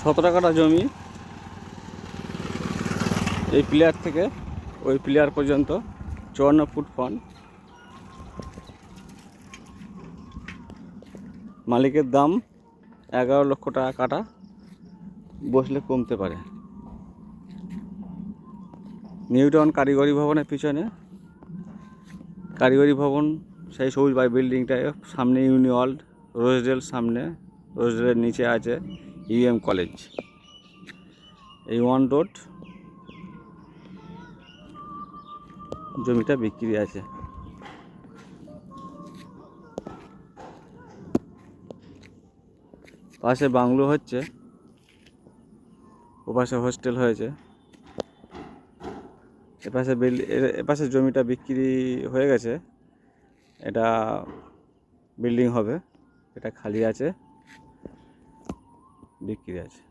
17 কাঠা জমি, এই প্লেয়ার থেকে ওই প্লেয়ার পর্যন্ত 54 ফুট ফ্রন্ট। মালিকের দাম 11 লক্ষ টাকা কাটা, বসলে কমতে পারে। নিউটাউন কারিগরি ভবনের পিছনে, কারিগরি ভবন সেই সবুজ বাই বিল্ডিংটায় সামনে ইউনিওয়ার্ল্ড, রোজডেল সামনে, রোজডেলের নিচে আছে ইউএম কলেজ। এই ওয়ান রোড জমিটা বিক্রি আছে। পাশে বাংলো হচ্ছে, ওপাশে হোস্টেল হয়েছে। এপাশে জমিটা বিক্রি হয়ে গেছে, এটা বিল্ডিং হবে, এটা খালি আছে, বিক্রি আছে।